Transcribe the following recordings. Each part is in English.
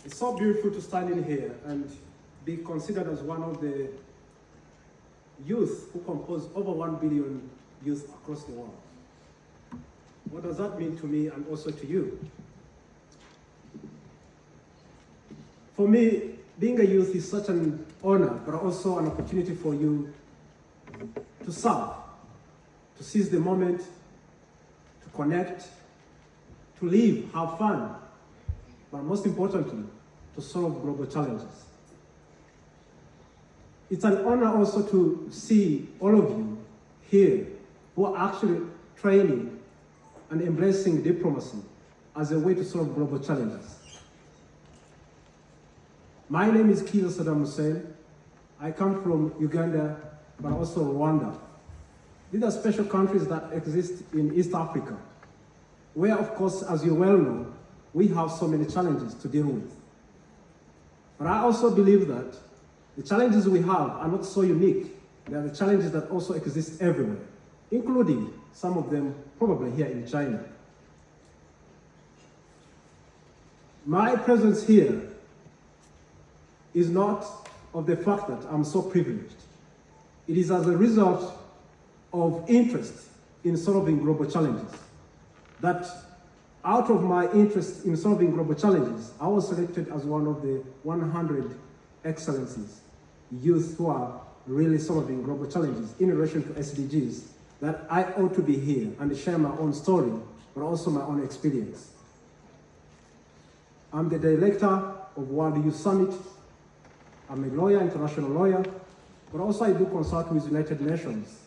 It's so beautiful to stand in here and be considered as one of the youth who compose over 1 billion youth across the world. What does that mean to me and also to you? For me, being a youth is such an honor, but also an opportunity for you to serve, to seize the moment, to connect, to live, have fun, but most importantly, to solve global challenges. It's an honor also to see all of you here who are actually training and embracing diplomacy as a way to solve global challenges. My name is Kiza Saddam Hussein. I come from Uganda, but also Rwanda. These are special countries that exist in East Africa, where, of course, as you well know, we have so many challenges to deal with. But I also believe that the challenges we have are not so unique. They are the challenges that also exist everywhere, including some of them probably here in China. My presence here is not of the fact that I'm so privileged. It is as a result of interest in solving global challenges. That out of my interest in solving global challenges, I was selected as one of the 100 excellencies, youth who are really solving global challenges in relation to SDGs, that I ought to be here and share my own story, but also my own experience. I'm the director of World Youth Summit. I'm a lawyer, international lawyer, but also I do consult with United Nations,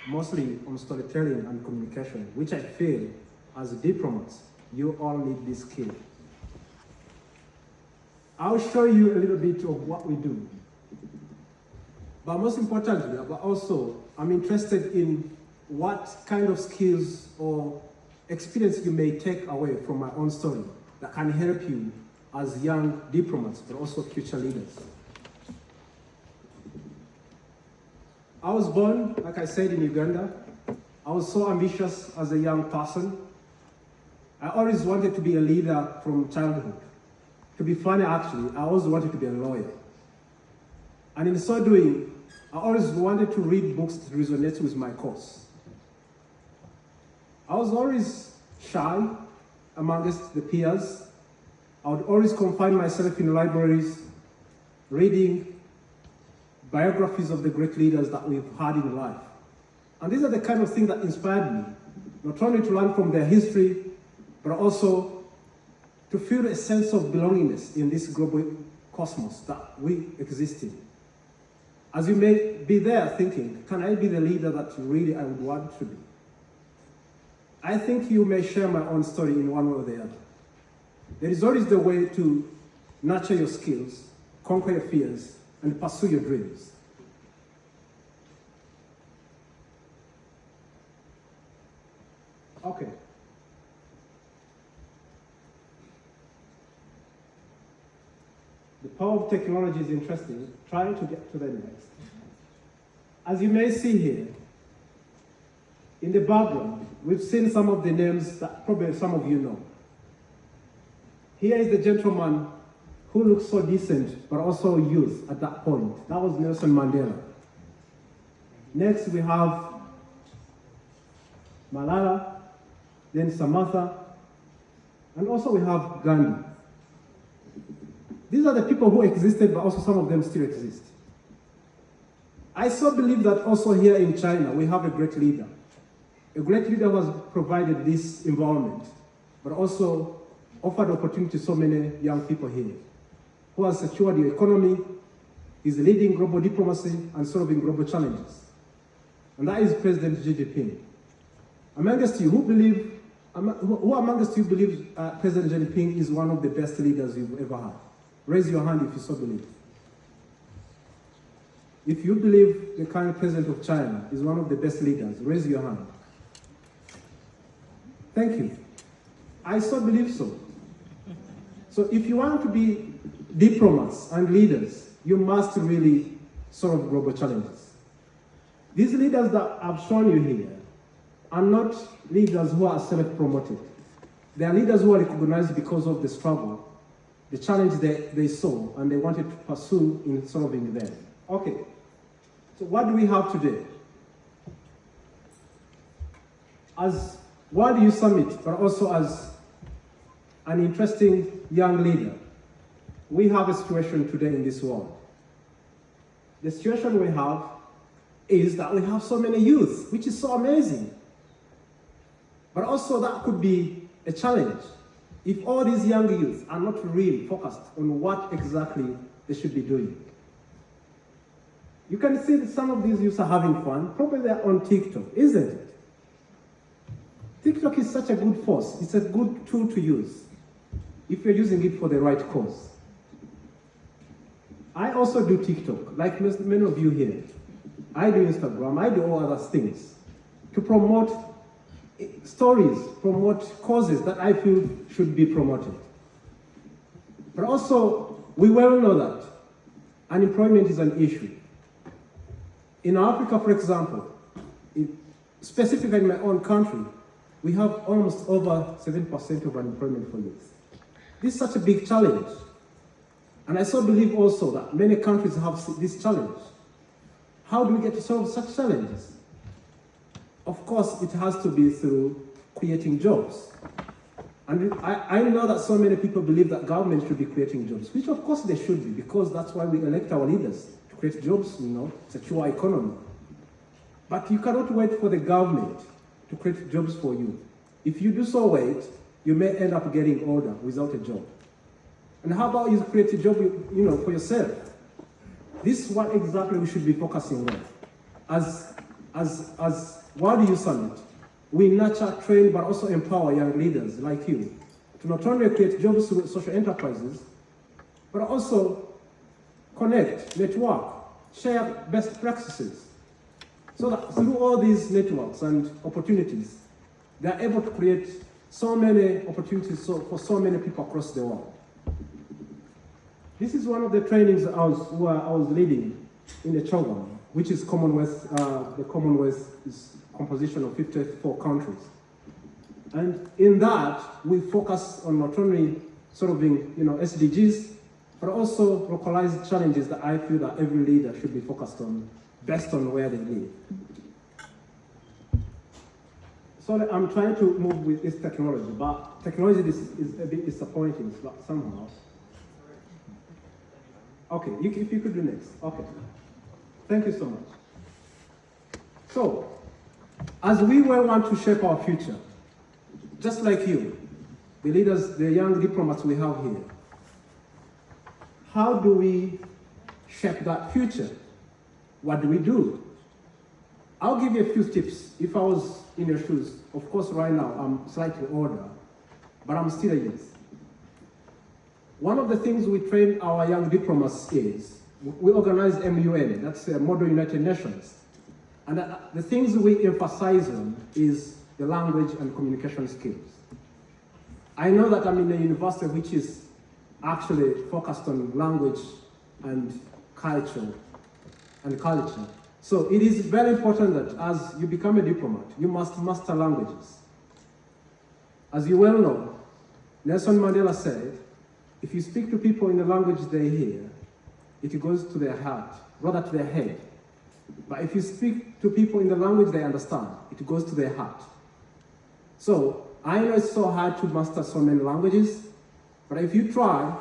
mostly on storytelling and communication, which I feel as diplomats, you all need this skill. I'll show you a little bit of what we do. But most importantly, but also, I'm interested in what kind of skills or experience you may take away from my own story that can help you as young diplomats, but also future leaders. I was born, like I said, in Uganda. I was so ambitious as a young person. I always wanted to be a leader from childhood. To be funny, actually, I always wanted to be a lawyer. And in so doing, I always wanted to read books that resonate with my cause. I was always shy amongst the peers. I would always confine myself in libraries, reading biographies of the great leaders that we've had in life. And these are the kind of things that inspired me, not only to learn from their history, but also to feel a sense of belongingness in this global cosmos that we exist in. As you may be there thinking, can I be the leader that really I would want to be? I think you may share my own story in one way or the other. There is always the way to nurture your skills, conquer your fears, and pursue your dreams. Okay. The power of technology is interesting. Trying to get to the next. As you may see here, in the background, we've seen some of the names that probably some of you know. Here is the gentleman who looked so decent, but also youth at that point. That was Nelson Mandela. Next, we have Malala, then Samantha, and also we have Gandhi. These are the people who existed, but also some of them still exist. I so believe that also here in China, we have a great leader. A great leader who has provided this environment, but also offered opportunity to so many young people here, who has secured the economy, is leading global diplomacy and solving global challenges. And that is President Xi Jinping. Amongst you, who amongst you believe President Xi Jinping is one of the best leaders you've ever had? Raise your hand if you so believe. If you believe the current president of China is one of the best leaders, raise your hand. Thank you. I so believe so. So if you want to be diplomats and leaders, you must really solve global challenges. These leaders that I've shown you here are not leaders who are self-promoted. They are leaders who are recognized because of the struggle the challenge they saw and they wanted to pursue in solving them. Okay, so what do we have today? As World Youth Summit, but also as an interesting young leader, we have a situation today in this world. The situation we have is that we have so many youth, which is so amazing. But also that could be a challenge if all these young youth are not really focused on what exactly they should be doing. You can see that some of these youths are having fun. Probably they're on TikTok, isn't it? TikTok is such a good force. It's a good tool to use if you're using it for the right cause. I also do TikTok, like many of you here. I do Instagram, I do all other things to promote stories, promote causes that I feel should be promoted. But also, we well know that unemployment is an issue. In Africa, for example, specifically in my own country, we have almost over 7% of unemployment for youth. This is such a big challenge. And I so believe also that many countries have this challenge. How do we get to solve such challenges? Of course, it has to be through creating jobs. And I know that so many people believe that government should be creating jobs, which of course they should be, because that's why we elect our leaders, to create jobs, secure economy. But you cannot wait for the government to create jobs for you. If you do so wait, you may end up getting older without a job. And how about you create a job, for yourself? This is what exactly we should be focusing on. As World Youth Summit, we nurture, train, but also empower young leaders like you to not only create jobs through social enterprises, but also connect, network, share best practices, so that through all these networks and opportunities, they are able to create so many opportunities for so many people across the world. This is one of the trainings I was leading in the Chowan, which is Commonwealth. The Commonwealth is composition of 54 countries. And in that, we focus on not only solving SDGs, but also localized challenges that I feel that every leader should be focused on, based on where they live. So I'm trying to move with this technology, but technology is a bit disappointing somehow. Okay, if you could do next. Okay. Thank you so much. So, as we well want to shape our future, just like you, the leaders, the young diplomats we have here, how do we shape that future? What do we do? I'll give you a few tips. If I was in your shoes, of course right now I'm slightly older, but I'm still a youth. One of the things we train our young diplomats is, we organize MUN, that's the Model United Nations. And the things we emphasize on is the language and communication skills. I know that I'm in a university which is actually focused on language and culture. So it is very important that as you become a diplomat, you must master languages. As you well know, Nelson Mandela said, if you speak to people in the language they hear, it goes to their heart, rather to their head. But if you speak to people in the language they understand, it goes to their heart. So, I know it's so hard to master so many languages, but if you try,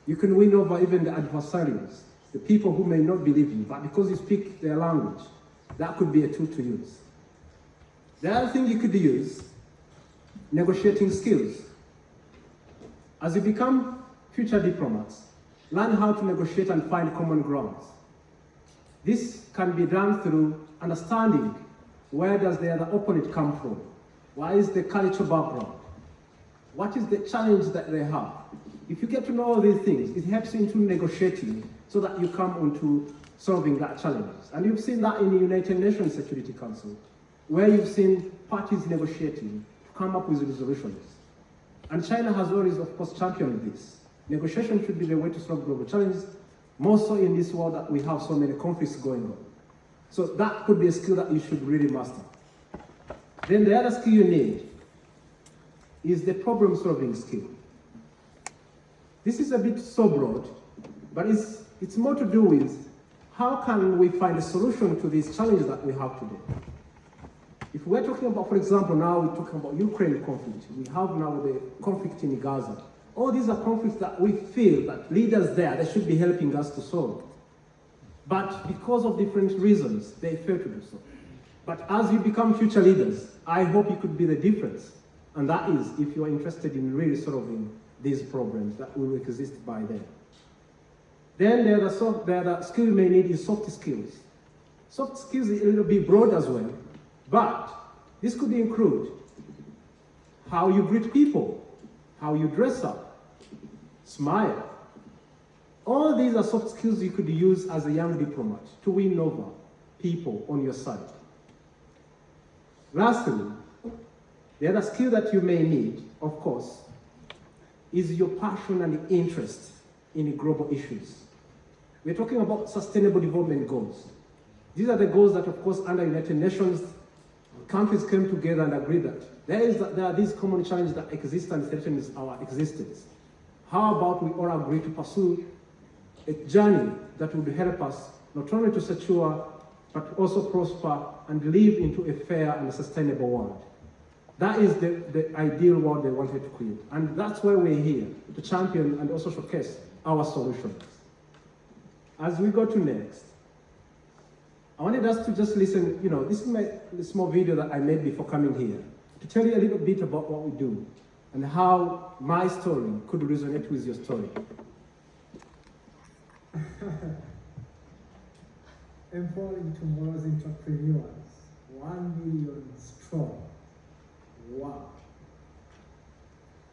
you can win over even the adversaries, the people who may not believe you, but because you speak their language, that could be a tool to use. The other thing you could use, negotiating skills. As you become future diplomats, learn how to negotiate and find common grounds. This can be done through understanding where does the other opponent come from? What is the cultural background? What is the challenge that they have? If you get to know all these things, it helps you into negotiating so that you come onto solving that challenge. And you've seen that in the United Nations Security Council, where you've seen parties negotiating to come up with resolutions. And China has always, of course, championed this. Negotiation should be the way to solve global challenges, more so in this world that we have so many conflicts going on. So that could be a skill that you should really master. Then the other skill you need is the problem-solving skill. This is a bit so broad, but it's more to do with how can we find a solution to these challenges that we have today. If we're talking about, for example, now we're talking about Ukraine conflict. We have now the conflict in Gaza. All these are conflicts that we feel that leaders there, they should be helping us to solve. But because of different reasons, they fail to do so. But as you become future leaders, I hope you could be the difference. And that is if you're interested in really solving these problems that will exist by then. Then the other skill you may need is soft skills. Soft skills is a little bit broad as well, but this could include how you greet people, how you dress up, smile. All these are soft skills you could use as a young diplomat to win over people on your side. Lastly, the other skill that you may need, of course, is your passion and interest in global issues. We're talking about sustainable development goals. These are the goals that, of course, under United Nations, countries came together and agreed that there are these common challenges that exist and threaten our existence. How about we all agree to pursue a journey that would help us not only to secure, but also prosper and live into a fair and sustainable world. That is the ideal world they wanted to create. And that's why we're here, to champion and also showcase our solutions. As we go to next, I wanted us to just listen, this is the small video that I made before coming here, to tell you a little bit about what we do and how my story could resonate with your story. Empowering tomorrow's entrepreneurs, 1 million strong. Wow.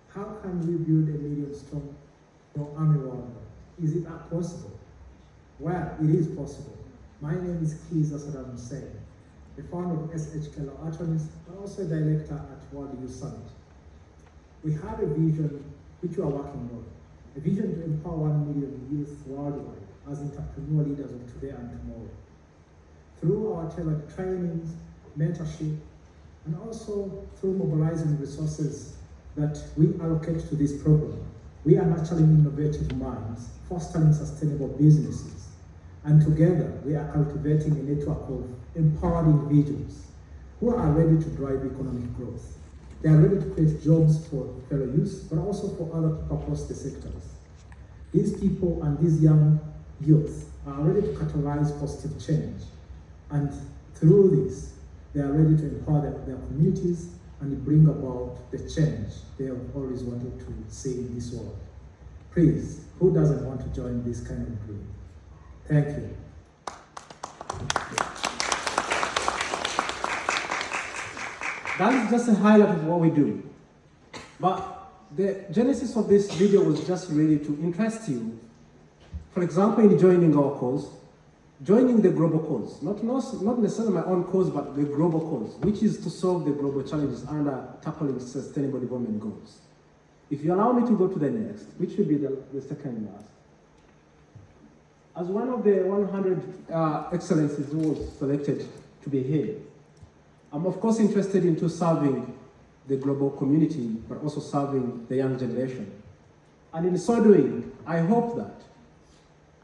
How can we build a 1 million strong army worldwide? Is it that possible? Well, it is possible. My name is Keys Saddam Hussein, the founder of SHK Law Attorneys, but also a director at World Youth Summit. We have a vision which we are working on, a vision to empower 1 million youth worldwide as entrepreneur leaders of today and tomorrow. Through our tailored trainings, mentorship, and also through mobilizing resources that we allocate to this program, we are nurturing innovative minds, fostering sustainable businesses, and together we are cultivating a network of empowered individuals who are ready to drive economic growth. They are ready to create jobs for fellow youth, but also for other people across the sectors. These people and these young youth are ready to catalyze positive change. And through this, they are ready to empower their communities and bring about the change they have always wanted to see in this world. Please, who doesn't want to join this kind of group? Thank you. That is just a highlight of what we do. But the genesis of this video was just really to interest you, for example, in joining our cause, joining the global cause, not necessarily my own cause, but the global cause, which is to solve the global challenges under tackling sustainable development goals. If you allow me to go to the next, which will be the second last. As one of the 100 excellencies who was selected to be here, I'm of course interested into serving the global community, but also serving the young generation. And in so doing, I hope that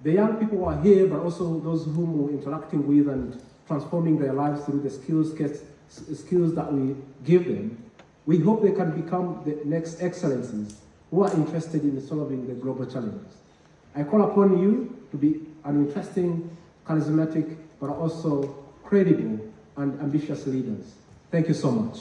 the young people who are here, but also those whom we're interacting with and transforming their lives through the skills that we give them, we hope they can become the next excellencies who are interested in solving the global challenges. I call upon you to be an interesting, charismatic, but also credible and ambitious leaders. Thank you so much.